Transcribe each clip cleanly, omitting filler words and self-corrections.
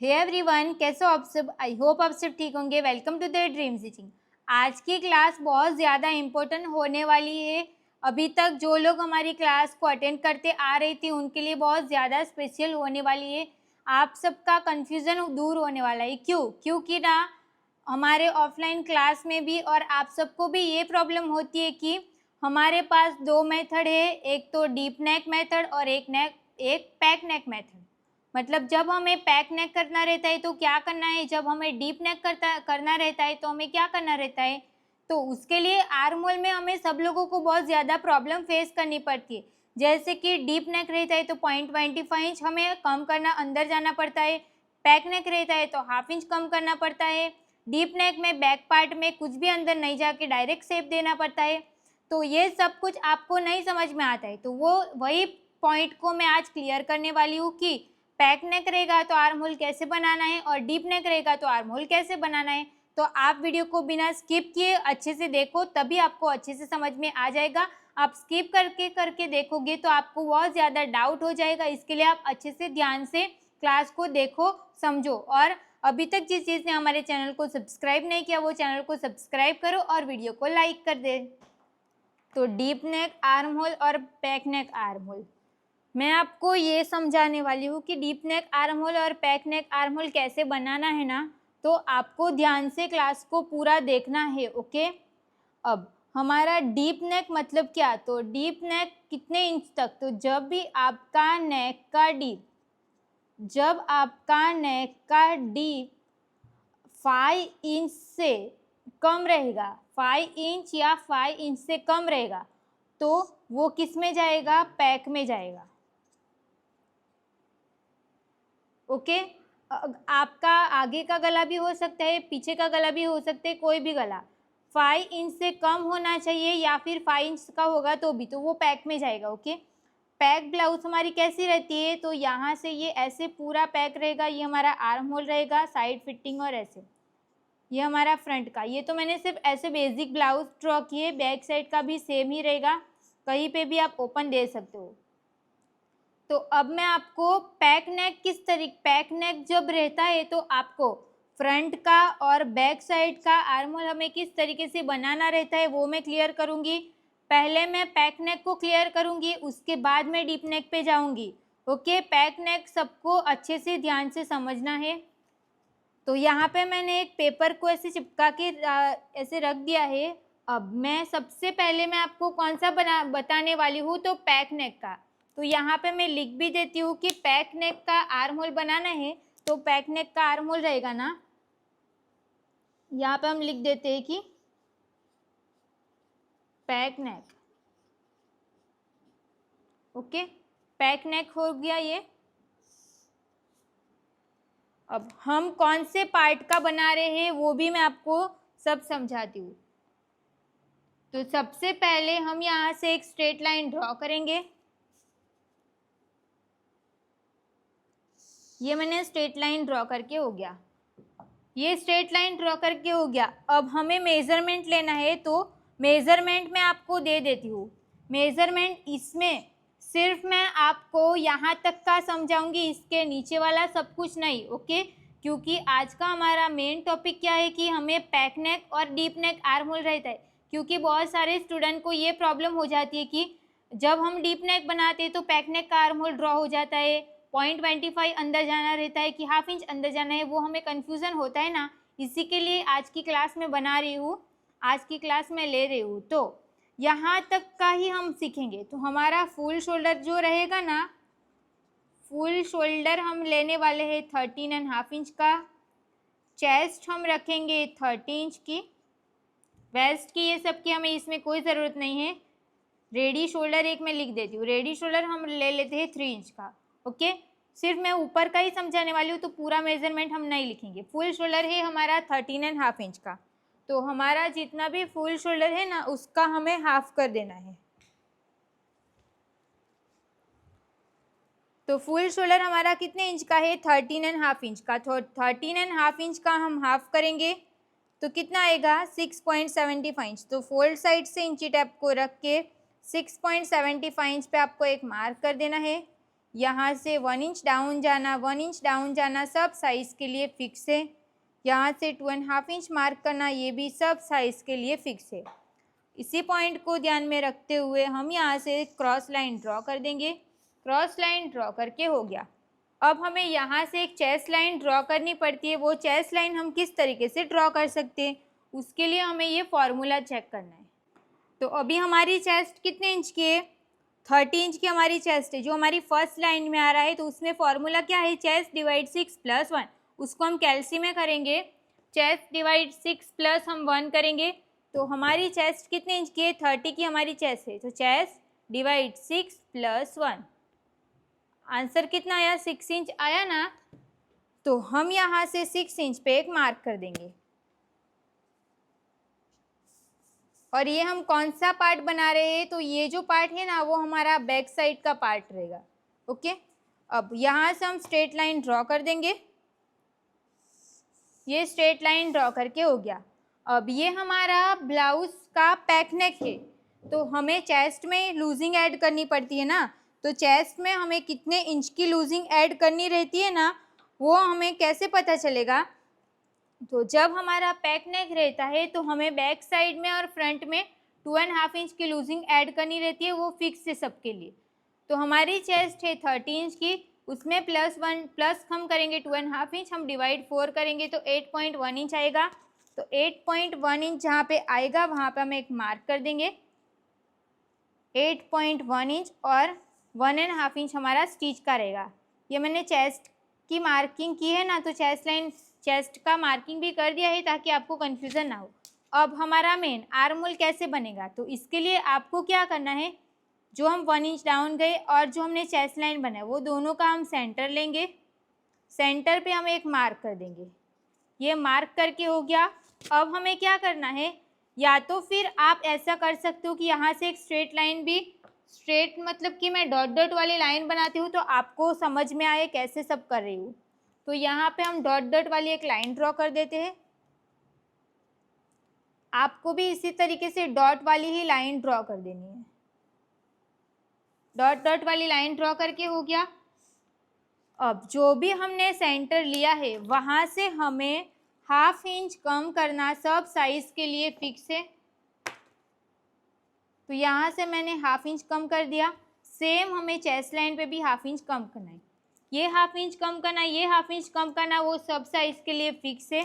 Hey everyone, कैसे हो आप सब। आई होप आप सब ठीक होंगे। Welcome to the dream teaching. आज की क्लास बहुत ज़्यादा इम्पोर्टेंट होने वाली है। अभी तक जो लोग हमारी क्लास को अटेंड करते आ रही थी उनके लिए बहुत ज़्यादा स्पेशल होने वाली है। आप सबका कन्फ्यूज़न दूर होने वाला है। क्योंकि ना हमारे ऑफलाइन क्लास में भी और आप सबको भी ये प्रॉब्लम होती है कि हमारे पास दो मेथड है, एक तो डीप नेक मेथड और एक पैक नेक मेथड। मतलब जब हमें पैक नेक करना रहता है तो क्या करना है, जब हमें डीप नेक करना रहता है तो हमें क्या करना रहता है। तो उसके लिए आर्म होल में हमें सब लोगों को बहुत ज़्यादा प्रॉब्लम फेस करनी पड़ती है। जैसे कि डीप नेक रहता है तो 0.25 इंच हमें कम करना, अंदर जाना पड़ता है। पैक नेक रहता है तो ½ इंच कम करना पड़ता है। डीप नेक में बैक पार्ट में कुछ भी अंदर नहीं जाके डायरेक्ट शेप देना पड़ता है। तो ये सब कुछ आपको नहीं समझ में आता है, तो वो वही पॉइंट को मैं आज क्लियर करने वाली हूँ कि पैक नेक रहेगा तो आर्म होल कैसे बनाना है और डीप नेक रहेगा तो आर्म होल कैसे बनाना है। तो आप वीडियो को बिना स्किप किए अच्छे से देखो, तभी आपको अच्छे से समझ में आ जाएगा। आप स्किप करके देखोगे तो आपको बहुत ज़्यादा डाउट हो जाएगा। इसके लिए आप अच्छे से ध्यान से क्लास को देखो, समझो। और अभी तक जिस चीज़ ने हमारे चैनल को सब्सक्राइब नहीं किया वो चैनल को सब्सक्राइब करो और वीडियो को लाइक कर दे। तो डीप नेक आर्म होल और पैक नेक आर्म होल मैं आपको ये समझाने वाली हूँ कि डीप नेक आर्म होल और पैक नेक आर्म होल कैसे बनाना है ना। तो आपको ध्यान से क्लास को पूरा देखना है, ओके। अब हमारा डीप नेक मतलब क्या, तो डीप नेक कितने इंच तक, तो जब आपका नेक का डीप 5 इंच से कम रहेगा, 5 इंच या 5 इंच से कम रहेगा, तो वो किस में जाएगा, पैक में जाएगा, ओके। आपका आगे का गला भी हो सकता है, पीछे का गला भी हो सकता है, कोई भी गला 5 इंच से कम होना चाहिए या फिर 5 इंच का होगा तो भी, तो वो पैक में जाएगा, ओके। पैक ब्लाउज हमारी कैसी रहती है, तो यहाँ से ये ऐसे पूरा पैक रहेगा, ये हमारा आर्म होल रहेगा, साइड फिटिंग, और ऐसे ये हमारा फ्रंट का। ये तो मैंने सिर्फ ऐसे बेसिक ब्लाउज ड्रॉ किए, बैक साइड का भी सेम ही रहेगा, कहीं पे भी आप ओपन दे सकते हो। तो अब मैं आपको पैक नेक जब रहता है तो आपको फ्रंट का और बैक साइड का आर्म होल हमें किस तरीके से बनाना रहता है वो मैं क्लियर करूँगी। पहले मैं पैक नेक को क्लियर करूँगी, उसके बाद मैं डीप नेक पे जाऊँगी, ओके। पैक नेक सबको अच्छे से ध्यान से समझना है। तो यहाँ पे मैंने एक पेपर को ऐसे चिपका के ऐसे रख दिया है। अब मैं सबसे पहले मैं आपको कौन सा बताने वाली हूँ, तो पैक नेक का। तो यहाँ पे मैं लिख भी देती हूँ कि पैक नेक का आर्म होल बनाना है, तो पैक नेक का आर्म होल रहेगा ना, यहाँ पे हम लिख देते हैं कि पैक नेक, ओके। पैक नेक हो गया ये। अब हम कौन से पार्ट का बना रहे हैं वो भी मैं आपको सब समझाती हूँ। तो सबसे पहले हम यहाँ से एक स्ट्रेट लाइन ड्रॉ करेंगे। ये मैंने स्ट्रेट लाइन ड्रॉ करके हो गया, ये स्ट्रेट लाइन ड्रॉ करके हो गया। अब हमें मेज़रमेंट लेना है, तो मेज़रमेंट मैं आपको दे देती हूँ। मेज़रमेंट इसमें सिर्फ मैं आपको यहाँ तक का समझाऊंगी, इसके नीचे वाला सब कुछ नहीं, ओके। क्योंकि आज का हमारा मेन टॉपिक क्या है कि हमें पैक नेक और डीप नेक आर्म होल रहता है। क्योंकि बहुत सारे स्टूडेंट को ये प्रॉब्लम हो जाती है कि जब हम डीप नेक बनाते हैं तो पैक नेक का आर्म होल ड्रॉ हो जाता है, 0.25 अंदर जाना रहता है कि ½ इंच अंदर जाना है, वो हमें कन्फ्यूज़न होता है ना। इसी के लिए आज की क्लास में बना रही हूँ, आज की क्लास में ले रही हूँ। तो यहाँ तक का ही हम सीखेंगे। तो हमारा फुल शोल्डर जो रहेगा ना, फुल शोल्डर हम लेने वाले हैं 13½ इंच का। चेस्ट हम रखेंगे 30 इंच की। वेस्ट की ये सब की हमें इसमें कोई ज़रूरत नहीं है। रेडी शोल्डर एक मैं लिख देती हूँ, रेडी शोल्डर हम ले लेते हैं 3 इंच का, ओके। सिर्फ मैं ऊपर का ही समझाने वाली हूँ, तो पूरा मेजरमेंट हम नहीं लिखेंगे। फुल शोल्डर है हमारा 13½ इंच का, तो हमारा जितना भी फुल शोल्डर है ना उसका हमें हाफ कर देना है। तो फुल शोल्डर हमारा कितने इंच का है, 13½ इंच का। तो 13½ इंच का हम हाफ करेंगे तो कितना आएगा, 6.75 इंच। तो फोल्ड साइड से इंची टेप को रख के 6.75 इंच पे आपको एक मार्क कर देना है। यहाँ से 1 इंच डाउन जाना, 1 इंच डाउन जाना, सब साइज़ के लिए फिक्स है। यहाँ से 2.5 इंच मार्क करना, ये भी सब साइज़ के लिए फिक्स है। इसी पॉइंट को ध्यान में रखते हुए हम यहाँ से क्रॉस लाइन ड्रॉ कर देंगे। क्रॉस लाइन ड्रॉ करके हो गया। अब हमें यहाँ से एक चेस्ट लाइन ड्रॉ करनी पड़ती है। वो चेस्ट लाइन हम किस तरीके से ड्रॉ कर सकते हैं, उसके लिए हमें ये फॉर्मूला चेक करना है। तो अभी हमारी चेस्ट कितने इंच की है, 30 इंच की हमारी चेस्ट है, जो हमारी फर्स्ट लाइन में आ रहा है। तो उसमें फॉर्मूला क्या है, चेस्ट डिवाइड 6 + 1। उसको हम कैल्सी में करेंगे, चेस्ट डिवाइड 6 + हम 1 करेंगे। तो हमारी चेस्ट कितने इंच की है, 30 की हमारी चेस्ट है। तो चेस्ट डिवाइड 6 + 1, आंसर कितना आया, 6 इंच आया ना। तो हम यहाँ से 6 इंच पे एक मार्क कर देंगे। और ये हम कौन सा पार्ट बना रहे हैं, तो ये जो पार्ट है ना वो हमारा बैक साइड का पार्ट रहेगा। ओके, अब यहाँ से हम स्ट्रेट लाइन ड्रॉ कर देंगे। ये स्ट्रेट लाइन ड्रॉ करके हो गया। अब ये हमारा ब्लाउज का पैक नेक है, तो हमें चेस्ट में लूजिंग ऐड करनी पड़ती है ना। तो चेस्ट में हमें कितने इंच की लूजिंग ऐड करनी रहती है ना, वो हमें कैसे पता चलेगा। तो जब हमारा पैक नेक रहता है तो हमें बैक साइड में और फ्रंट में 2.5 इंच की लूजिंग ऐड करनी रहती है, वो फिक्स है सबके लिए। तो हमारी चेस्ट है 30 इंच की, उसमें +1 प्लस हम करेंगे 2.5 इंच, हम डिवाइड 4 करेंगे तो 8.1 इंच आएगा। तो 8.1 इंच जहाँ पे आएगा वहाँ पे हम एक मार्क कर देंगे, 8.1 इंच, और 1.5 इंच हमारा स्टिच का रहेगा। ये मैंने चेस्ट की मार्किंग की है ना, तो चेस्ट लाइन चेस्ट का मार्किंग भी कर दिया है ताकि आपको कन्फ्यूज़न ना हो। अब हमारा मेन आर्म होल कैसे बनेगा, तो इसके लिए आपको क्या करना है, जो हम 1 इंच डाउन गए और जो हमने चेस्ट लाइन बनाया वो दोनों का हम सेंटर लेंगे। सेंटर पे हम एक मार्क कर देंगे। ये मार्क करके हो गया। अब हमें क्या करना है, या तो फिर आप ऐसा कर सकते हो कि यहाँ से एक स्ट्रेट लाइन भी, स्ट्रेट मतलब कि मैं डॉट डॉट वाली लाइन बनाती हूँ तो आपको समझ में आए कैसे सब कर रही हूँ। तो यहाँ पे हम डॉट डॉट वाली एक लाइन ड्रॉ कर देते हैं। आपको भी इसी तरीके से डॉट वाली ही लाइन ड्रॉ कर देनी है। डॉट डॉट वाली लाइन ड्रॉ करके हो गया। अब जो भी हमने सेंटर लिया है वहाँ से हमें 1/2 इंच कम करना, सब साइज के लिए फिक्स है। तो यहाँ से मैंने 1/2 इंच कम कर दिया। सेम हमें चेस्ट लाइन पे भी 1/2 इंच कम करना है। ये 1/2 इंच कम करना, ये 1/2 इंच कम करना, वो सब साइज के लिए फिक्स है।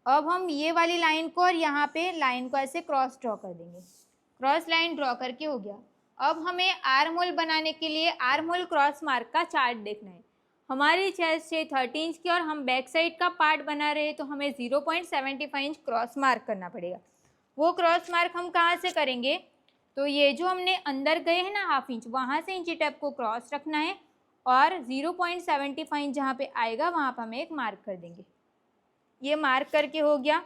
अब हम ये वाली लाइन को और यहाँ पे लाइन को ऐसे क्रॉस ड्रॉ कर देंगे। क्रॉस लाइन ड्रॉ करके हो गया। अब हमें आर्म होल बनाने के लिए आर्म होल क्रॉस मार्क का चार्ट देखना है। हमारी चेस्ट है 30 इंच की और हम बैक साइड का पार्ट बना रहे हैं, तो हमें 0.75 इंच क्रॉस मार्क करना पड़ेगा। वो क्रॉस मार्क हम कहाँ से करेंगे, तो ये जो हमने अंदर गए हैं ना 1/2 इंच, वहाँ से इंची टेप को क्रॉस रखना है और 0.75 इंच जहाँ पे आएगा वहाँ पर हमें एक मार्क कर देंगे। ये मार्क करके हो गया।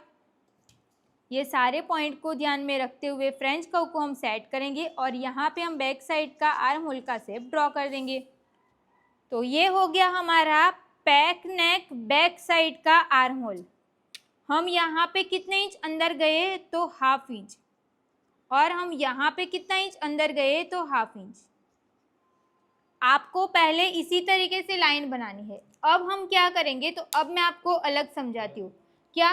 ये सारे पॉइंट को ध्यान में रखते हुए फ्रेंच कर्व को हम सेट करेंगे और यहाँ पे हम बैक साइड का आर्म होल का शेप ड्रॉ कर देंगे। तो ये हो गया हमारा पैक नेक बैक साइड का आर्म होल। हम यहाँ पे कितने इंच अंदर गए, तो 1/2 इंच, और हम यहाँ पे कितना इंच अंदर गए, तो 1/2 इंच। आपको पहले इसी तरीके से लाइन बनानी है। अब हम क्या करेंगे, तो अब मैं आपको अलग समझाती हूँ। क्या,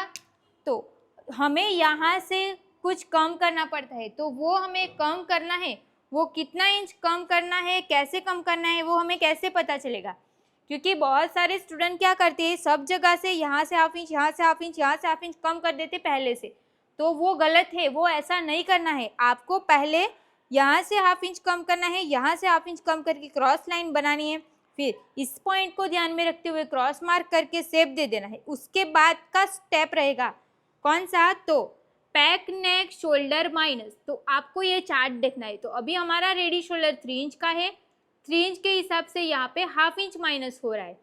तो हमें यहाँ से कुछ कम करना पड़ता है, तो वो हमें कम करना है। वो कितना इंच कम करना है, कैसे कम करना है, वो हमें कैसे पता चलेगा, क्योंकि बहुत सारे स्टूडेंट क्या करते हैं, सब जगह से यहाँ से 1/2 इंच, यहाँ से 1/2 इंच, यहाँ से 1/2 इंच कम कर देते पहले से। तो वो गलत है, वो ऐसा नहीं करना है। आपको पहले यहाँ से 1/2 इंच कम करना है, यहाँ से 1/2 इंच कम करके क्रॉस लाइन बनानी है, फिर इस पॉइंट को ध्यान में रखते हुए क्रॉस मार्क करके शेप दे देना है। उसके बाद का स्टेप रहेगा कौन सा, तो पैक नेक शोल्डर माइनस। तो आपको ये चार्ट देखना है। तो अभी हमारा रेडी शोल्डर 3 इंच का है, 3 इंच के हिसाब से यहाँ पे 1/2 इंच माइनस हो रहा है।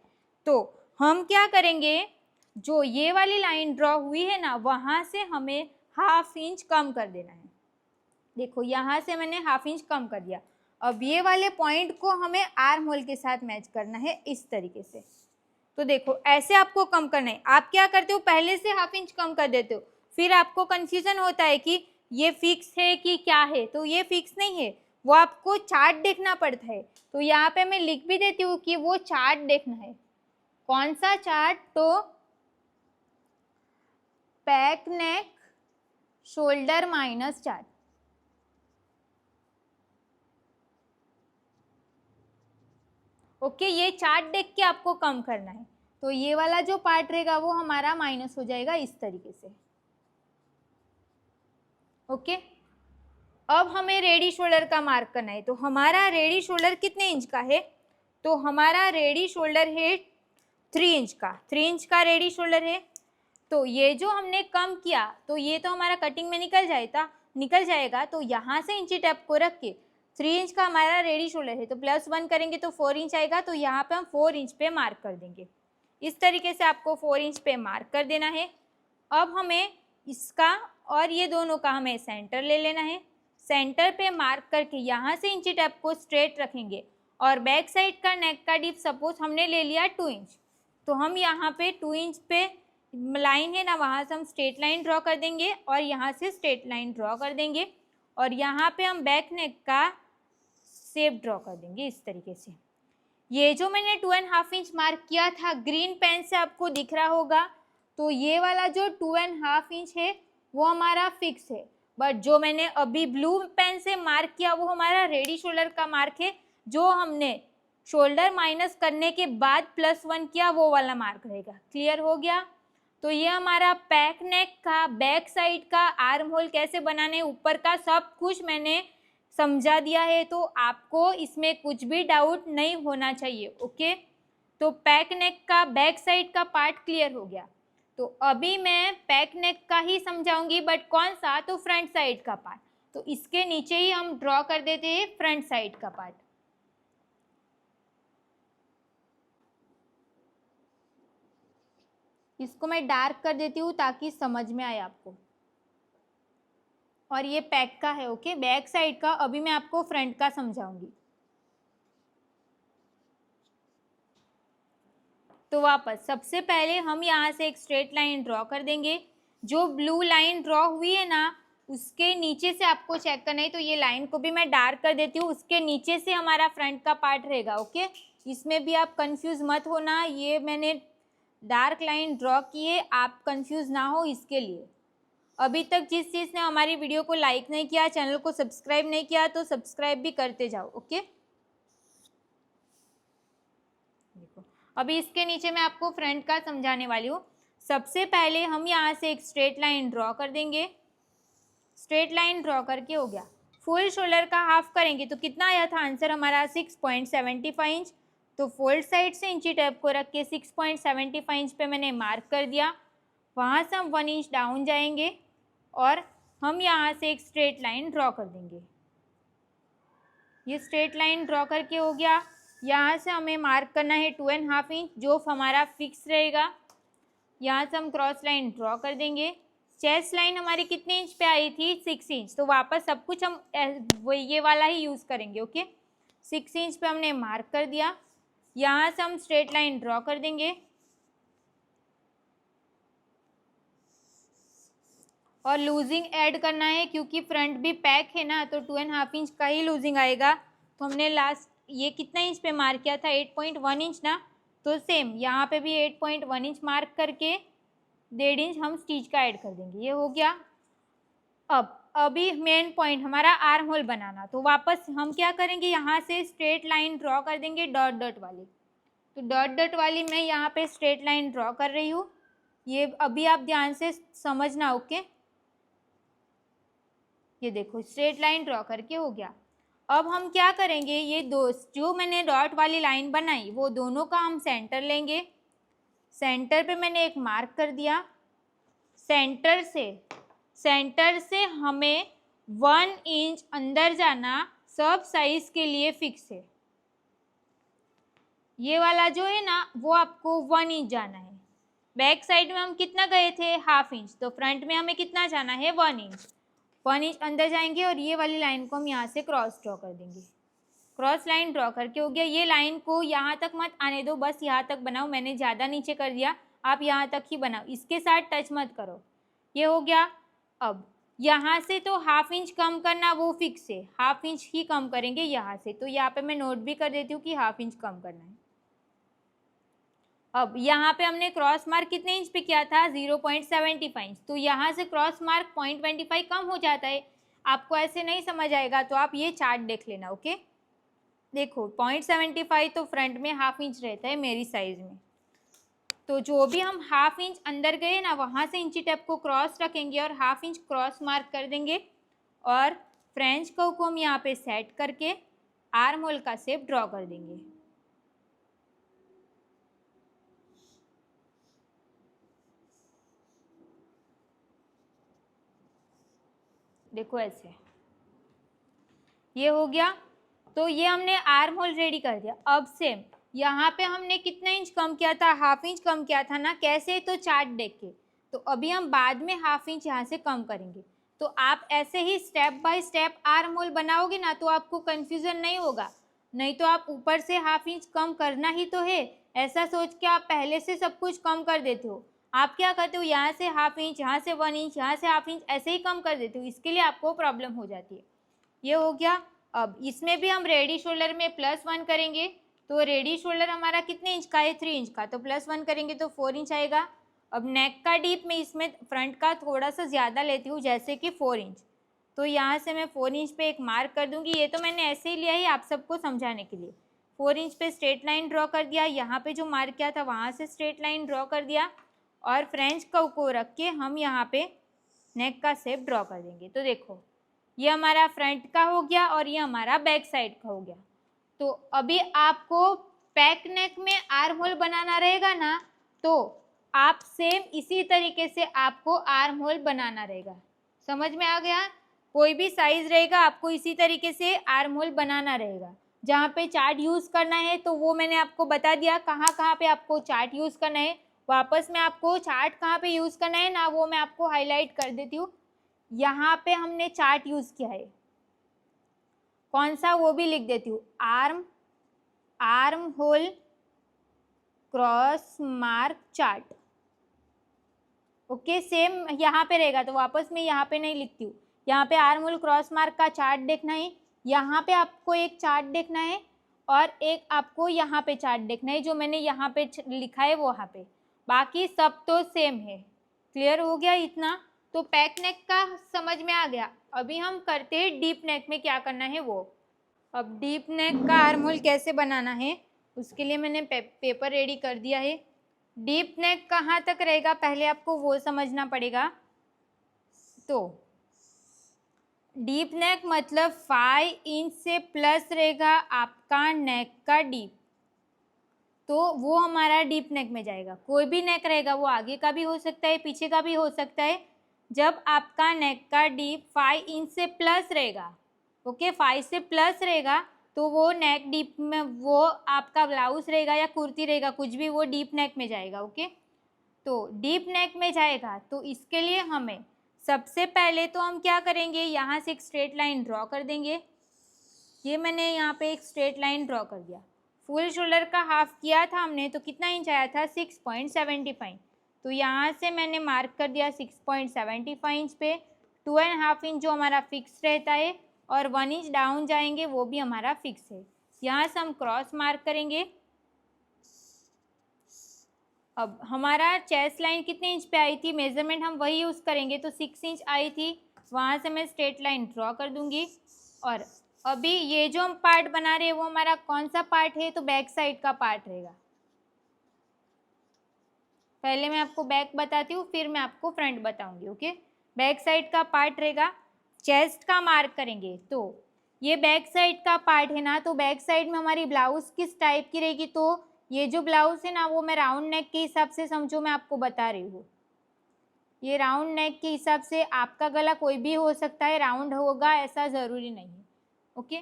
तो हम क्या करेंगे, जो ये वाली लाइन ड्रॉ हुई है ना, वहाँ से हमें 1/2 इंच कम कर देना है। देखो यहाँ से मैंने 1/2 इंच कम कर दिया। अब ये वाले पॉइंट को हमें आर्म होल के साथ मैच करना है इस तरीके से। तो देखो ऐसे आपको कम करना है। आप क्या करते हो, पहले से 1/2 इंच कम कर देते हो, फिर आपको कन्फ्यूजन होता है कि ये फिक्स है कि क्या है। तो ये फिक्स नहीं है, वो आपको चार्ट देखना पड़ता है। तो यहाँ पे मैं लिख भी देती हूँ कि वो चार्ट देखना है। कौन सा चार्ट? तो back neck shoulder minus chart. Okay, ये चार्ट देख के आपको कम करना है। तो ये वाला जो पार्ट रहेगा वो हमारा माइनस हो जाएगा इस तरीके से। ओके, अब हमें रेडी शोल्डर का मार्क करना है। तो हमारा रेडी शोल्डर कितने इंच का है? तो हमारा रेडी शोल्डर है 3 इंच का। 3 इंच का रेडी शोल्डर है। तो ये जो हमने कम किया तो ये तो हमारा कटिंग में निकल जाएगा। तो यहाँ से इंची टेप को रख के 3 इंच का हमारा रेडी शोल्डर है, तो +1 करेंगे तो 4 इंच आएगा। तो यहाँ पे हम 4 इंच पे मार्क कर देंगे। इस तरीके से आपको 4 इंच पे मार्क कर देना है। अब हमें इसका और ये दोनों का हमें सेंटर ले लेना है। सेंटर पे मार्क करके यहाँ से इंची टेप को स्ट्रेट रखेंगे और बैक साइड का नेक का डीप सपोज हमने ले लिया 2 इंच। तो हम यहाँ पे 2 इंच पे लाइन है ना, वहाँ से हम स्ट्रेट लाइन ड्रॉ कर देंगे और यहाँ से स्ट्रेट लाइन ड्रॉ कर देंगे और यहाँ पे हम बैक नेक का शेप ड्रॉ कर देंगे इस तरीके से। ये जो मैंने 2.5 इंच मार्क किया था ग्रीन पेन से आपको दिख रहा होगा, तो ये वाला जो 2.5 इंच है वो हमारा फिक्स है। बट जो मैंने अभी ब्लू पेन से मार्क किया वो हमारा रेडी शोल्डर का मार्क है। जो हमने शोल्डर माइनस करने के बाद +1 किया वो वाला मार्क रहेगा। क्लियर हो गया? तो ये हमारा बैक नेक का बैक साइड का आर्म होल कैसे बनाने ऊपर का सब कुछ मैंने समझा दिया है। तो आपको इसमें कुछ भी डाउट नहीं होना चाहिए। ओके, तो बैक नेक का बैक साइड का पार्ट क्लियर हो गया। तो अभी मैं बैक नेक का ही समझाऊंगी, बट कौन सा? तो फ्रंट साइड का पार्ट। तो इसके नीचे ही हम ड्रॉ कर देते हैं फ्रंट साइड का पार्ट। इसको मैं डार्क कर देती हूँ ताकि समझ में आए आपको। और ये बैक का है। ओके, बैक साइड का। अभी मैं आपको फ्रंट का समझाऊंगी। तो वापस सबसे पहले हम यहाँ से एक स्ट्रेट लाइन ड्रॉ कर देंगे। जो ब्लू लाइन ड्रॉ हुई है ना उसके नीचे से आपको चेक करना है। तो ये लाइन को भी मैं डार्क कर देती हूँ। उसके नीचे से हमारा फ्रंट का पार्ट रहेगा। ओके, इसमें भी आप कंफ्यूज मत होना। ये मैंने डार्क लाइन ड्रॉ की है, आप कंफ्यूज ना हो इसके लिए। अभी तक जिस चीज़ ने हमारी वीडियो को लाइक नहीं किया, चैनल को सब्सक्राइब नहीं किया, तो सब्सक्राइब भी करते जाओ। ओके, देखो अभी इसके नीचे मैं आपको फ्रंट का समझाने वाली हूँ। सबसे पहले हम यहाँ से एक स्ट्रेट लाइन ड्रॉ कर देंगे। स्ट्रेट लाइन ड्रॉ करके हो गया। फुल शोल्डर का हाफ करेंगे तो कितना आया था आंसर हमारा? 6.75 इंच। तो फोल्ड साइड से इंची टेप को रख के 6.75 इंच पे मैंने मार्क कर दिया। वहाँ से हम 1 इंच डाउन जाएंगे और हम यहाँ से एक स्ट्रेट लाइन ड्रॉ कर देंगे। ये स्ट्रेट लाइन ड्रॉ करके हो गया। यहाँ से हमें मार्क करना है 2.5 इंच जो हमारा फिक्स रहेगा। यहाँ से हम क्रॉस लाइन ड्रॉ कर देंगे। चेस्ट लाइन हमारी कितने इंच पे आई थी? 6 इंच। तो वापस सब कुछ हम ये वाला ही यूज़ करेंगे। ओके, 6 इंच पे हमने मार्क कर दिया। यहाँ से हम स्ट्रेट लाइन ड्रॉ कर देंगे और लूजिंग ऐड करना है क्योंकि फ्रंट भी पैक है ना, तो 2.5 इंच का ही लूजिंग आएगा। तो हमने लास्ट ये कितना इंच पे मार्क किया था? 8.1 इंच ना। तो सेम यहाँ पे भी 8.1 इंच मार्क करके 1.5 इंच हम स्टिच का ऐड कर देंगे। ये हो गया। अभी मेन पॉइंट हमारा आर्म होल बनाना। तो वापस हम क्या करेंगे? यहाँ से स्ट्रेट लाइन ड्रॉ कर देंगे डॉट डॉट वाली। तो डॉट डॉट वाली मैं यहाँ पे स्ट्रेट लाइन ड्रॉ कर रही हूँ। ये अभी आप ध्यान से समझना। ओके, ये देखो स्ट्रेट लाइन ड्रॉ करके हो गया। अब हम क्या करेंगे? ये दो जो मैंने डॉट वाली लाइन बनाई वो दोनों का हम सेंटर लेंगे। सेंटर पे मैंने एक मार्क कर दिया। सेंटर से हमें 1 इंच अंदर जाना सब साइज के लिए फिक्स है। ये वाला जो है ना वो आपको 1 इंच जाना है। बैक साइड में हम कितना गए थे? 1/2 इंच। तो फ्रंट में हमें कितना जाना है? 1 इंच। 1 इंच अंदर जाएंगे और ये वाली लाइन को हम यहाँ से क्रॉस ड्रॉ कर देंगे। क्रॉस लाइन ड्रॉ करके हो गया। ये लाइन को यहाँ तक मत आने दो, बस यहाँ तक बनाओ। मैंने ज़्यादा नीचे कर दिया, आप यहाँ तक ही बनाओ, इसके साथ टच मत करो। ये हो गया। अब यहाँ से तो हाफ इंच कम करना वो फिक्स है, हाफ इंच ही कम करेंगे यहाँ से, तो यहाँ पे मैं नोट भी कर देती हूँ कि हाफ इंच कम करना है। अब यहाँ पे हमने क्रॉस मार्क कितने इंच पे किया था, 0.75 इंच, तो यहाँ से क्रॉस मार्क 0.25 कम हो जाता है। आपको ऐसे नहीं समझ आएगा तो आप ये चार्ट देख लेना। ओके, देखो 0.75 तो फ्रंट में हाफ इंच रहता है मेरी साइज में, तो जो भी हम हाफ इंच अंदर गए ना वहाँ से इंची टेप को क्रॉस रखेंगे और हाफ इंच क्रॉस मार्क कर देंगे और फ्रेंच कर्व को हम यहाँ पे सेट करके आर्म होल का शेप ड्रॉ कर देंगे। देखो ऐसे ये हो गया, तो ये हमने आर्म होल रेडी कर दिया। अब सेम यहाँ पे हमने कितना इंच कम किया था, हाफ इंच कम किया था ना, कैसे, तो चार्ट देख के। तो अभी हम बाद में हाफ इंच यहाँ से कम करेंगे। तो आप ऐसे ही step by step armhole बनाओगे ना तो आपको कन्फ्यूज़न नहीं होगा। नहीं तो आप ऊपर से हाफ इंच कम करना ही तो है, ऐसा सोच के आप पहले से सब कुछ कम कर देते हो। आप क्या करते हो, यहाँ से हाफ इंच, यहाँ से 1 इंच, यहाँ से हाफ इंच, ऐसे ही कम कर देते हो, इसके लिए आपको प्रॉब्लम हो जाती है। ये हो गया। अब इसमें भी हम रेडी शोल्डर में +1 करेंगे, तो रेडी शोल्डर हमारा कितने इंच का है, 3 इंच का, तो +1 करेंगे तो 4 इंच आएगा। अब नेक का डीप में इसमें फ्रंट का थोड़ा सा ज़्यादा लेती हूँ, जैसे कि 4 इंच, तो यहाँ से मैं 4 इंच पे एक मार्क कर दूँगी। ये तो मैंने ऐसे ही लिया है आप सबको समझाने के लिए। 4 इंच पे स्ट्रेट लाइन ड्रॉ कर दिया, यहाँ पे जो मार्क किया था वहाँ से स्ट्रेट लाइन ड्रॉ कर दिया और फ्रेंच कर्व को रख के हम यहाँ पे नेक का शेप ड्रॉ कर देंगे। तो देखो ये हमारा फ्रंट का हो गया और ये हमारा बैक साइड का हो गया। तो अभी आपको पैक नेक में आर्म होल बनाना रहेगा ना, तो आप सेम इसी तरीके से आपको आर्म होल बनाना रहेगा। समझ में आ गया? कोई भी साइज रहेगा आपको इसी तरीके से आर्म होल बनाना रहेगा। जहाँ पे चार्ट यूज़ करना है तो वो मैंने आपको बता दिया, कहाँ कहाँ पे आपको चार्ट यूज़ करना है। वापस में आपको चार्ट कहाँ पे यूज़ करना है ना, वो मैं आपको हाईलाइट कर देती हूँ। यहाँ पे हमने चार्ट यूज़ किया है, कौन सा वो भी लिख देती हूँ, arm hole cross mark chart. Okay, same यहाँ पे रहेगा, तो वापस में यहाँ पे नहीं लिखती हूँ। यहाँ पे आर्म होल क्रॉस मार्क का चार्ट देखना है, यहाँ पे आपको एक चार्ट देखना है और एक आपको यहाँ पे चार्ट देखना है, जो मैंने यहाँ पे लिखा है वो वहाँ पे। बाकी सब तो सेम है। क्लियर हो गया इतना? तो पैक नेक का समझ में आ गया। अभी हम करते हैं डीप नेक में क्या करना है वो। अब डीप नेक का आर्म होल कैसे बनाना है उसके लिए मैंने पेपर रेडी कर दिया है। डीप नेक कहाँ तक रहेगा पहले आपको वो समझना पड़ेगा। तो डीप नेक मतलब 5 इंच से प्लस रहेगा आपका नेक का डीप, तो वो हमारा डीप नेक में जाएगा। कोई भी नेक रहेगा, वो आगे का भी हो सकता है, पीछे का भी हो सकता है। जब आपका नेक का डीप 5 इंच से प्लस रहेगा, ओके, 5 से प्लस रहेगा, तो वो नेक डीप में, वो आपका ब्लाउज रहेगा या कुर्ती रहेगा, कुछ भी, वो डीप नेक में जाएगा। ओके, तो डीप नेक में जाएगा तो इसके लिए हमें सबसे पहले तो हम क्या करेंगे, यहाँ से एक स्ट्रेट लाइन ड्रॉ कर देंगे। ये मैंने यहाँ पे एक स्ट्रेट लाइन ड्रॉ कर दिया। फुल शोल्डर का हाफ किया था हमने, तो कितना इंच आया था, 6.75। तो यहाँ से मैंने मार्क कर दिया 6.75 इंच पे। 2.5 इंच जो हमारा फिक्स रहता है और 1 इंच डाउन जाएंगे, वो भी हमारा फिक्स है। यहाँ से हम क्रॉस मार्क करेंगे। अब हमारा चेस्ट लाइन कितने इंच पे आई थी, मेजरमेंट हम वही यूज़ करेंगे, तो 6 इंच आई थी। वहाँ से मैं स्ट्रेट लाइन ड्रॉ कर दूँगी। और अभी ये जो हम पार्ट बना रहे हैं वो हमारा कौन सा पार्ट है, तो बैक साइड का पार्ट रहेगा। पहले मैं आपको बैक बताती हूँ, फिर मैं आपको फ्रंट बताऊँगी। ओके, बैक साइड का पार्ट रहेगा। चेस्ट का मार्क करेंगे, तो ये बैक साइड का पार्ट है ना, तो बैक साइड में हमारी ब्लाउज किस टाइप की रहेगी, तो ये जो ब्लाउज है ना वो मैं राउंड नेक के हिसाब से, समझो मैं आपको बता रही हूँ, ये राउंड नेक के हिसाब से, आपका गला कोई भी हो सकता है, राउंड होगा ऐसा ज़रूरी नहीं है। ओके,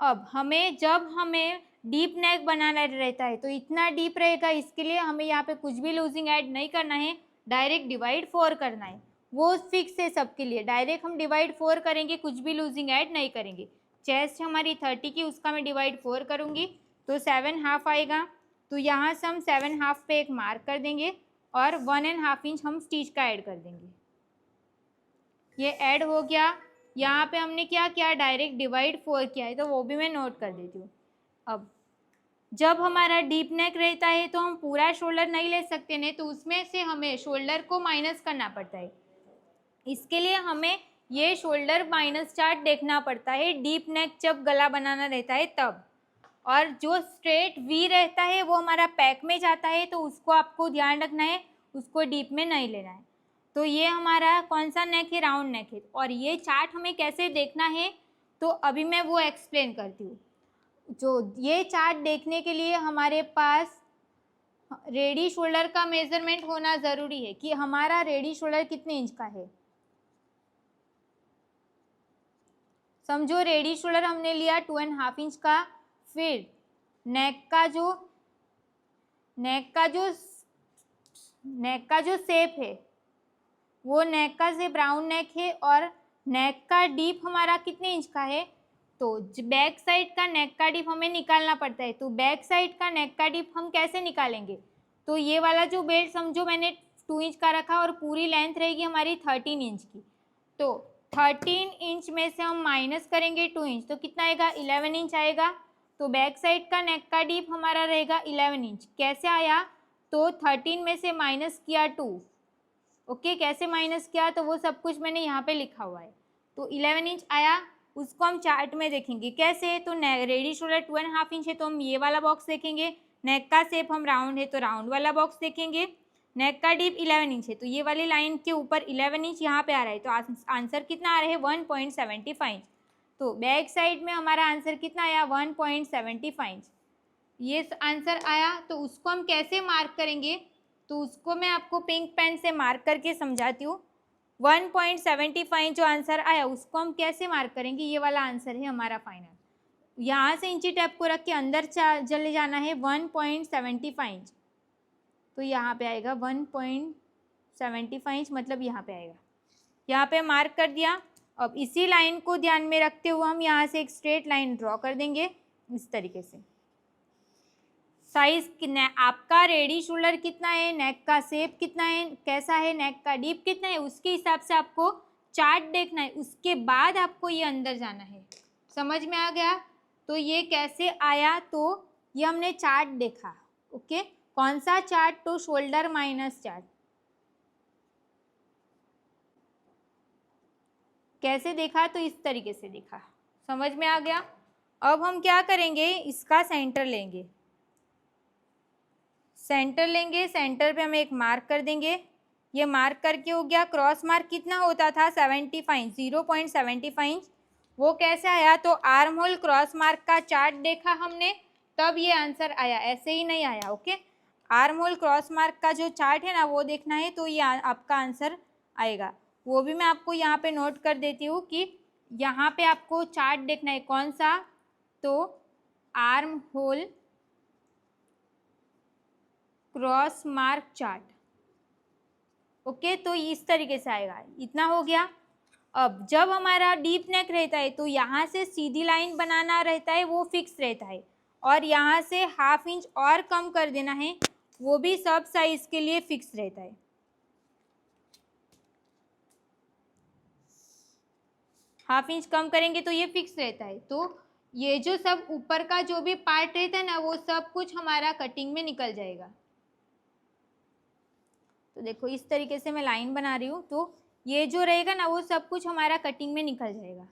अब जब हमें डीप नेक बनाना रहता है तो इतना डीप रहेगा, इसके लिए हमें यहाँ पे कुछ भी लूजिंग ऐड नहीं करना है, डायरेक्ट डिवाइड 4 करना है। वो फिक्स है सबके लिए, डायरेक्ट हम डिवाइड 4 करेंगे, कुछ भी लूजिंग ऐड नहीं करेंगे। चेस्ट हमारी 30 की, उसका मैं डिवाइड 4 करूँगी तो 7.5 आएगा। तो यहाँ से हम 7.5 पे एक मार्क कर देंगे और 1.5 इंच हम स्टिच का ऐड कर देंगे। ये ऐड हो गया। यहाँ पे हमने क्या किया, डायरेक्ट डिवाइड 4 किया है, तो वो भी मैं नोट कर देती हूँ। अब जब हमारा डीप नेक रहता है तो हम पूरा शोल्डर नहीं ले सकते, नहीं तो उसमें से हमें शोल्डर को माइनस करना पड़ता है। इसके लिए हमें ये शोल्डर माइनस चार्ट देखना पड़ता है डीप नेक जब गला बनाना रहता है तब। और जो स्ट्रेट वी रहता है वो हमारा पैक में जाता है, तो उसको आपको ध्यान रखना है, उसको डीप में नहीं लेना है। तो ये हमारा कौन सा नेक है, राउंड नेक है। और ये चार्ट हमें कैसे देखना है, तो अभी मैं वो एक्सप्लेन करती हूँ। जो ये चार्ट देखने के लिए हमारे पास रेडी शोल्डर का मेजरमेंट होना ज़रूरी है कि हमारा रेडी शोल्डर कितने इंच का है। समझो रेडी शोल्डर हमने लिया 2.5 इंच का। फिर नेक का जो शेप है वो नेक का शेप राउंड नेक है, और नेक का डीप हमारा कितने इंच का है, तो बैक साइड का नेक का डीप हमें निकालना पड़ता है। तो बैक साइड का नेक का डीप हम कैसे निकालेंगे, तो ये वाला जो बेल्ट समझो मैंने 2 इंच का रखा और पूरी लेंथ रहेगी हमारी 13 इंच की। तो 13 इंच में से हम माइनस करेंगे 2 इंच, तो कितना आएगा, 11 इंच आएगा। तो बैक साइड का नेक का डीप हमारा रहेगा 11 इंच। कैसे आया, तो 13 में से माइनस किया 2। ओके, कैसे माइनस किया, तो वो सब कुछ मैंने यहाँ पे लिखा हुआ है। तो 11 इंच आया, उसको हम चार्ट में देखेंगे कैसे। तो रेडी शोल्डर 2.5 इंच है, तो हम ये वाला बॉक्स देखेंगे। नेक का शेप हम राउंड है, तो राउंड वाला बॉक्स देखेंगे। नेक का डीप 11 इंच है, तो ये वाली लाइन के ऊपर 11 इंच यहाँ पे आ रहा है, तो आंसर कितना आ रहा है, 1.75 इंच। तो बैक साइड में हमारा आंसर कितना आया, 1.75 इंच। ये आंसर आया। तो उसको हम कैसे मार्क करेंगे, तो उसको मैं आपको पिंक पेन से मार्क करके समझाती हूँ। 1.75 जो आंसर आया उसको हम कैसे मार्क करेंगे, ये वाला आंसर है हमारा फाइनल। यहाँ से इंची टैप को रख के अंदर चले जाना है 1.75 इंच, तो यहाँ पे आएगा 1.75 इंच, मतलब यहाँ पे आएगा। यहाँ पे मार्क कर दिया। अब इसी लाइन को ध्यान में रखते हुए हम यहाँ से एक स्ट्रेट लाइन ड्रॉ कर देंगे इस तरीके से। साइज आपका रेडी शोल्डर कितना है, नेक का शेप कितना है, कैसा है, नेक का डीप कितना है, उसके हिसाब से आपको चार्ट देखना है। उसके बाद आपको ये अंदर जाना है। समझ में आ गया। तो ये कैसे आया, तो ये हमने चार्ट देखा। ओके, कौन सा चार्ट, तो शोल्डर माइनस चार्ट। कैसे देखा, तो इस तरीके से देखा। समझ में आ गया। अब हम क्या करेंगे, इसका सेंटर लेंगे। सेंटर पे हम एक मार्क कर देंगे। ये मार्क करके हो गया। क्रॉस मार्क कितना होता था, 75, 0.75 इंच। वो कैसे आया, तो आर्म होल क्रॉस मार्क का चार्ट देखा हमने, तब ये आंसर आया, ऐसे ही नहीं आया। Okay, arm hole cross mark का जो चार्ट है ना वो देखना है, तो ये आपका आंसर आएगा। वो भी मैं आपको यहाँ पे नोट कर देती हूँ कि यहाँ पे आपको चार्ट देखना है। कौन सा, तो arm hole cross mark chart. Okay, तो इस तरीके से आएगा। इतना हो गया। अब जब हमारा डीप नेक रहता है तो यहाँ से सीधी लाइन बनाना रहता है, वो फिक्स रहता है, और यहाँ से 1/2 इंच और कम कर देना है, वो भी सब साइज के लिए फिक्स रहता है। हाफ इंच कम करेंगे तो ये फिक्स रहता है। तो ये जो सब ऊपर का जो भी पार्ट रहता है ना, वो सब कुछ हमारा कटिंग में निकल जाएगा। तो देखो इस तरीके से मैं लाइन बना रही हूँ, तो ये जो रहेगा ना वो सब कुछ हमारा कटिंग में निकल जाएगा।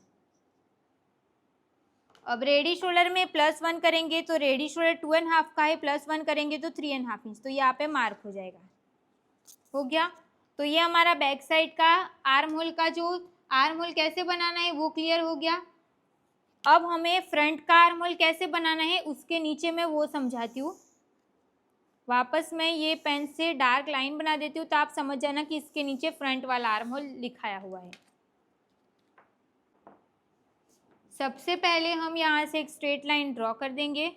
अब रेडी शोल्डर में +1 करेंगे, तो रेडी शोल्डर 2.5 का है, +1 करेंगे तो 3.5 इंच, तो यहाँ पे मार्क हो जाएगा। हो गया। तो ये हमारा बैक साइड का आर्म होल का जो आर्म होल कैसे बनाना है वो क्लियर हो गया। अब हमें फ्रंट का आर्म होल कैसे बनाना है उसके नीचे मैं वो समझाती हूँ। वापस मैं ये पेन से डार्क लाइन बना देती हूँ, तो आप समझ जाना कि इसके नीचे फ्रंट वाला आर्म होल लिखाया हुआ है। सबसे पहले हम यहाँ से एक स्ट्रेट लाइन ड्रॉ कर देंगे।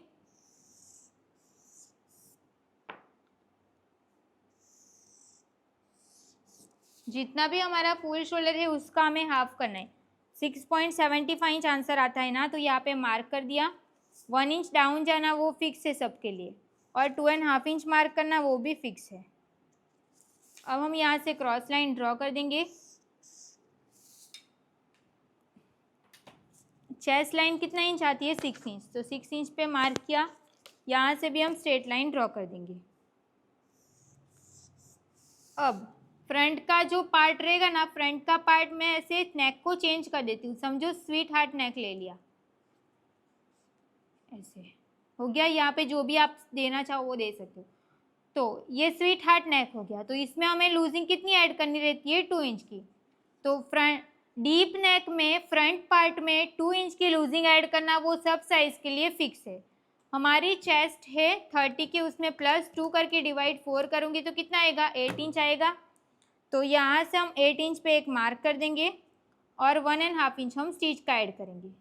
जितना भी हमारा फुल शोल्डर है उसका हमें हाफ करना है। 6.75 इंच आंसर आता है ना, तो यहाँ पे मार्क कर दिया। 1 इंच डाउन जाना वो फिक्स है सबके लिए, और 2.5 इंच मार्क करना वो भी फिक्स है। अब हम यहाँ से क्रॉस लाइन ड्रॉ कर देंगे। चेस्ट लाइन कितना इंच आती है 6 इंच, तो 6 इंच पे मार्क किया। यहाँ से भी हम स्ट्रेट लाइन ड्रॉ कर देंगे। अब फ्रंट का जो पार्ट रहेगा ना, फ्रंट का पार्ट में ऐसे नेक को चेंज कर देती हूँ। समझो स्वीट हार्ट नेक ले लिया, ऐसे हो गया। यहाँ पे जो भी आप देना चाहो वो दे सकते हो। तो ये स्वीट हार्ट नेक हो गया। तो इसमें हमें लूजिंग कितनी ऐड करनी रहती है 2 इंच की। तो फ्रंट डीप नेक में फ्रंट पार्ट में 2 इंच की लूजिंग ऐड करना वो सब साइज के लिए फिक्स है। हमारी चेस्ट है 30 की, उसमें +2 करके डिवाइड 4 करूँगी तो कितना आएगा 8 इंच आएगा। तो यहाँ से हम 8 इंच पे एक मार्क कर देंगे और 1.5 इंच हम स्टिच का ऐड करेंगे।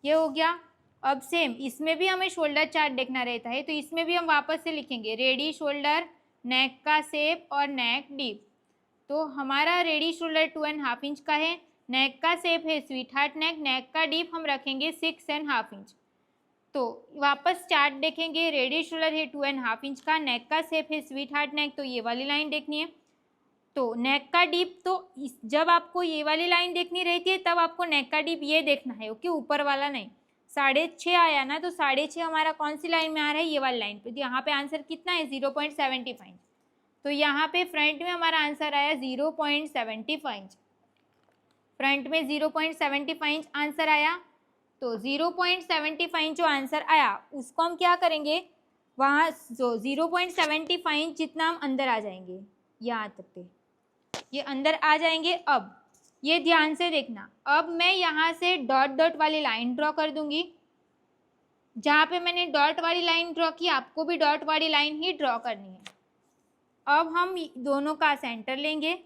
ये हो गया। अब सेम इसमें भी हमें शोल्डर चार्ट देखना रहता है, तो इसमें भी हम वापस से लिखेंगे रेडी शोल्डर, नेक का शेप और नेक डीप। तो हमारा रेडी शोल्डर 2.5 इंच का है, नेक का शेप है स्वीट हार्ट नेक, नेक का डीप हम रखेंगे 6.5 इंच। तो वापस चार्ट देखेंगे, रेडी शोल्डर है 2.5 इंच का, नेक का शेप है स्वीट हार्ट नेक, तो ये वाली लाइन देखनी है। तो नेक का डीप, तो जब आपको ये वाली लाइन देखनी रहती है तब आपको नेक का डीप ये देखना है, ओके, ऊपर वाला नहीं। 6.5 आया ना, तो 6.5 हमारा कौन सी लाइन में आ रहा है, ये वाली लाइन पे। तो यहाँ पे आंसर कितना है 0.75। तो यहाँ पे फ्रंट में हमारा आंसर आया 0.75। फ्रंट में 0.75 आंसर आया। तो 0.75 जो आंसर आया उसको हम क्या करेंगे, वहाँ जो 0.75 जितना हम अंदर आ जाएंगे, यहाँ तक पे ये अंदर आ जाएंगे। अब ये ध्यान से देखना, अब मैं यहाँ से डॉट डॉट वाली लाइन ड्रॉ कर दूंगी। जहाँ पे मैंने डॉट वाली लाइन ड्रॉ की आपको भी डॉट वाली लाइन ही ड्रॉ करनी है। अब हम दोनों का सेंटर लेंगे,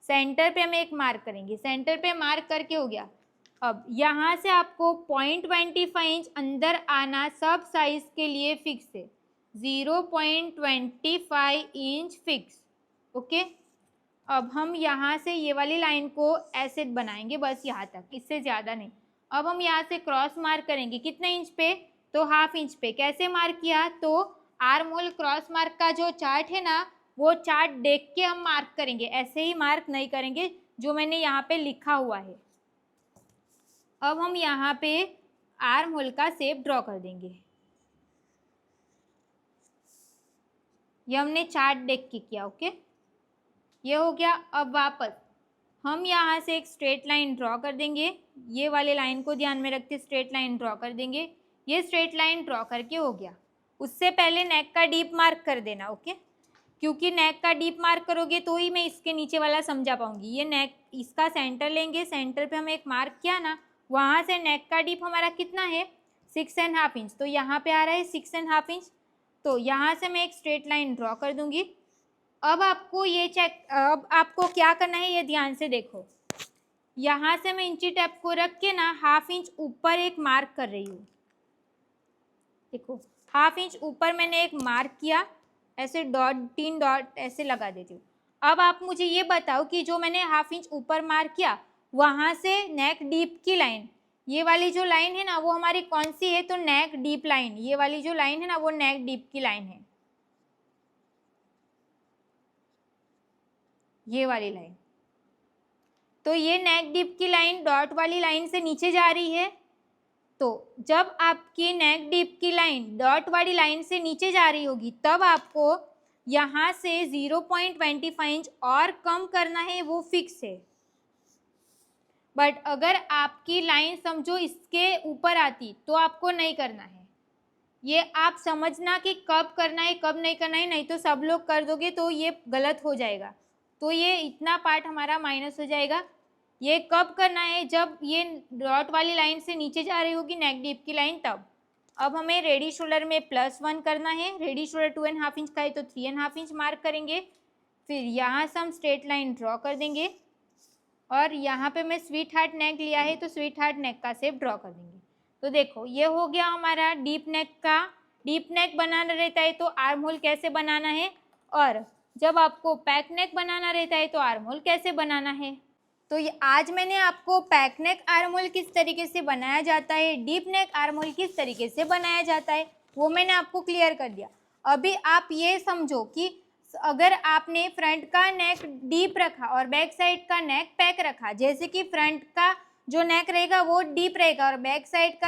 सेंटर पे हम एक मार्क करेंगे, सेंटर पे मार्क करके हो गया। अब यहाँ से आपको 0.25 इंच अंदर आना सब साइज के लिए फिक्स है, 0.25 इंच फिक्स, ओके। अब हम यहाँ से ये वाली लाइन को ऐसे बनाएंगे, बस यहाँ तक, इससे ज़्यादा नहीं। अब हम यहाँ से क्रॉस मार्क करेंगे, कितने इंच पे, तो 1/2 इंच पे। कैसे मार्क किया, तो आर्म होल क्रॉस मार्क का जो चार्ट है ना, वो चार्ट देख के हम मार्क करेंगे, ऐसे ही मार्क नहीं करेंगे जो मैंने यहाँ पे लिखा हुआ है। अब हम यहाँ पे आर्म होल का शेप ड्रॉ कर देंगे, ये हमने चार्ट देख के किया, ओके, ये हो गया। अब वापस हम यहाँ से एक स्ट्रेट लाइन ड्रॉ कर देंगे, ये वाले लाइन को ध्यान में रखते स्ट्रेट लाइन ड्रॉ कर देंगे। ये स्ट्रेट लाइन ड्रॉ करके हो गया। उससे पहले नेक का डीप मार्क कर देना, ओके, क्योंकि नेक का डीप मार्क करोगे तो ही मैं इसके नीचे वाला समझा पाऊंगी। ये नेक, इसका सेंटर लेंगे, सेंटर पे हम एक मार्क किया ना, वहाँ से नेक का डीप हमारा कितना है 6.5 इंच। तो यहाँ पे आ रहा है 6.5 इंच। तो यहाँ से मैं एक स्ट्रेट लाइन ड्रॉ कर दूंगी। अब आपको ये अब आपको क्या करना है ये ध्यान से देखो। यहाँ से मैं इंची टेप को रख के ना 1/2 इंच ऊपर एक मार्क कर रही हूँ। देखो 1/2 इंच ऊपर मैंने एक मार्क किया, ऐसे डॉट 3 डॉट ऐसे लगा देती हूँ। अब आप मुझे ये बताओ कि जो मैंने 1/2 इंच ऊपर मार्क किया वहाँ से नेक डीप की लाइन, ये वाली जो लाइन है ना वो हमारी कौन सी है, तो नेक डीप लाइन। ये वाली जो लाइन है ना वो नेक डीप की लाइन है, ये वाली लाइन। तो ये नेक डीप की लाइन डॉट वाली लाइन से नीचे जा रही है। तो जब आपकी नेक डीप की लाइन डॉट वाली लाइन से नीचे जा रही होगी तब आपको यहाँ से 0.25 इंच और कम करना है, वो फिक्स है। बट अगर आपकी लाइन समझो इसके ऊपर आती तो आपको नहीं करना है। ये आप समझना कि कब करना है कब नहीं करना है, नहीं तो सब लोग कर दोगे तो ये गलत हो जाएगा। तो ये इतना पार्ट हमारा माइनस हो जाएगा। ये कब करना है, जब ये डॉट वाली लाइन से नीचे जा रही होगी नेक डीप की लाइन, तब। अब हमें रेडी शोल्डर में +1 करना है। रेडी शोल्डर 2.5 इंच का है तो 3.5 इंच मार्क करेंगे। फिर यहाँ से हम स्ट्रेट लाइन ड्रॉ कर देंगे और यहाँ पे मैं स्वीट हार्ट नेक लिया है तो स्वीट हार्ट नेक का शेप ड्रॉ कर देंगे। तो देखो ये हो गया हमारा डीप नेक का। डीप नेक बनाना रहता है तो आर्म होल कैसे बनाना है, और जब आपको पैक नेक बनाना रहता है तो आर्म होल कैसे बनाना है। तो ये आज मैंने आपको पैक नेक आर्म होल किस तरीके से बनाया जाता है, डीप नेक आर्म होल किस तरीके से बनाया जाता है, वो मैंने आपको क्लियर कर दिया। अभी आप ये समझो कि अगर आपने फ्रंट का नेक डीप रखा और बैक साइड का नेक पैक रखा, जैसे कि फ्रंट का जो नेक रहेगा वो डीप रहेगा और बैक साइड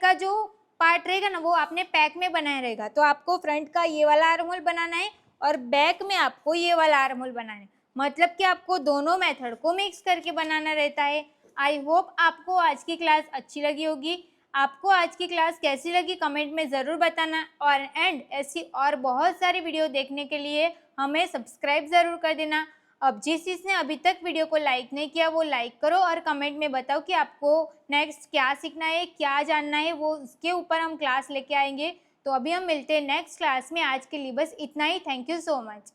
का जो पार्ट रहेगा ना वो आपने पैक में बनाया रहेगा। तो आपको फ्रंट का ये वाला आर्म होल बनाना है और बैक में आपको ये वाला आर्म होल बनाना है, मतलब कि आपको दोनों मेथड को मिक्स करके बनाना रहता है। आई होप आपको आज की क्लास अच्छी लगी होगी। आपको आज की क्लास कैसी लगी कमेंट में ज़रूर बताना और ऐसी और बहुत सारी वीडियो देखने के लिए हमें सब्सक्राइब ज़रूर कर देना। अब जिस चीज़ ने अभी तक वीडियो को लाइक नहीं किया वो लाइक करो और कमेंट में बताओ कि आपको नेक्स्ट क्या सीखना है, क्या जानना है, वो उसके ऊपर हम क्लास लेके आएंगे। तो अभी हम मिलते हैं नेक्स्ट क्लास में। आज के लिए बस इतना ही। Thank you so much.